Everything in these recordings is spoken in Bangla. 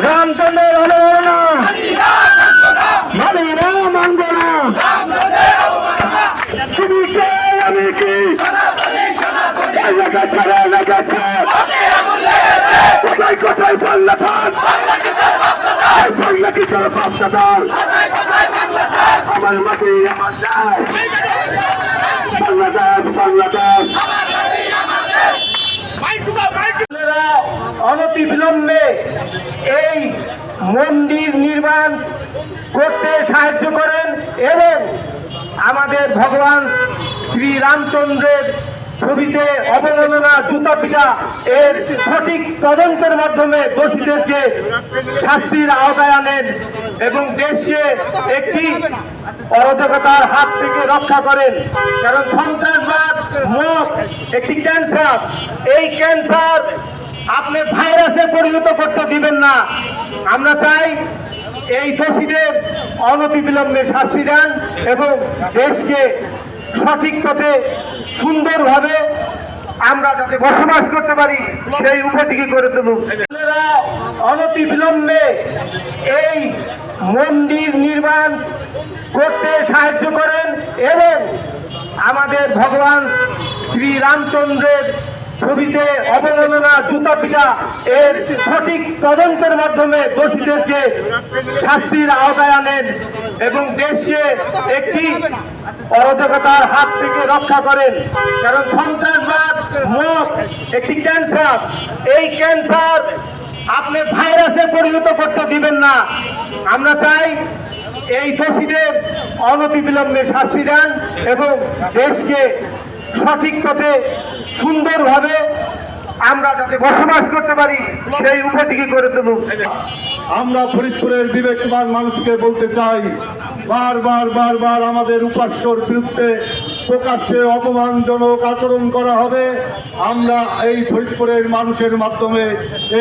রামচন্দ্রের অনুপ্রেরণা মানি না মানব না। তুমি কে আমি কি কোথায় কোথায় পাল্লা থান পাল্লা কি তোর বাপদাদার আমার মাটি আমার যায় বাংলাদেশ বাংলাদেশ। অনতি বিলম্বে এই মন্দির নির্মাণ করতে সাহায্য করেন এবং আমাদের ভগবান শ্রী রামচন্দ্রের ছবিতে অবমাননা জুতা পিটা এর সঠিক তদন্তের মাধ্যমে দোষীদেরকে শাস্তির আওতায় আনেন এবং দেশকে একটি অরাজকতার হাত থেকে রক্ষা করেন। কারণ সন্ত্রাসবাদ মদ একটি ক্যান্সার, এই ক্যান্সার আপনি ভাইরাসে পরিণত করতে দিবেন না। আমরা চাই এই দোষীদের অনতিবিলম্বে শাস্তি দেন এবং দেশকে সঠিক পথে সুন্দরভাবে আমরা যাতে বসবাস করতে পারি সেই উপযোগী করে তুলুন। অনতিবিলম্বে এই মন্দির নির্মাণ করতে সাহায্য করেন এবং আমাদের ভগবান শ্রী রামচন্দ্রের ছবিতে অবমাননা জুতা পিটা এর সঠিক তদন্তের মাধ্যমে দোষীদেরকে শাস্তির আওতায় আনেন এবং দেশকে একটি অরাজকতার হাত থেকে রক্ষা করেন। কারণ সন্ত্রাসবাদ মদ একটি ক্যান্সার, এই ক্যান্সার আপনি ভাইরাসে পরিণত করতে দিবেন না। আমরা চাই এই দোষীদের অনতিবিলম্বে শাস্তি দেন এবং দেশকে সঠিক পথে সুন্দরভাবে আমরা যাতে বসবাস করতে পারি সেই উপযোগী করে তুলুন। আমরা ফরিদপুরের বিবেকবান মানুষকে বলতে চাই, বারবার বারবার আমাদের উপাস্যর বিরুদ্ধে প্রকাশ্যে অপমানজনক আচরণ করা হবে। আমরা এই ফরিদপুরের মানুষের মাধ্যমে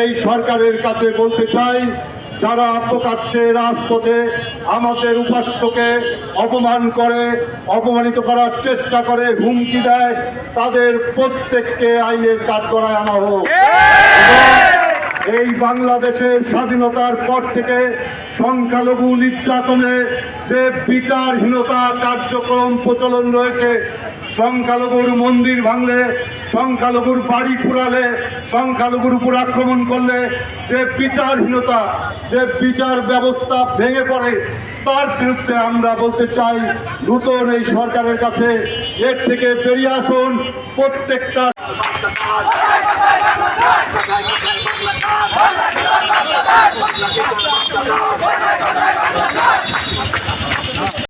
এই সরকারের কাছে বলতে চাই, যারা প্রকাশ্যে রাজপথে আমাদের উপাস্যকে অপমান করে, অপমানিত করার চেষ্টা করে, হুমকি দেয়, তাদের প্রত্যেককে আইনের কাঠগড়ায় আনা হোক। এই বাংলাদেশের স্বাধীনতার পর থেকে সংখ্যালঘু নির্যাতনে যে বিচারহীনতা কার্যক্রম প্রচলন রয়েছে, সংখ্যালঘুর মন্দির ভাঙলে, সংখ্যালঘুর বাড়ি পুরালে, সংখ্যালঘুর উপর আক্রমণ করলে যে বিচারহীনতা, যে বিচার ব্যবস্থা ভেঙে পড়ে, তার বিরুদ্ধে আমরা বলতে চাই নতুন এই সরকারের কাছে এর থেকে বেরিয়ে আসুন। প্রত্যেকটা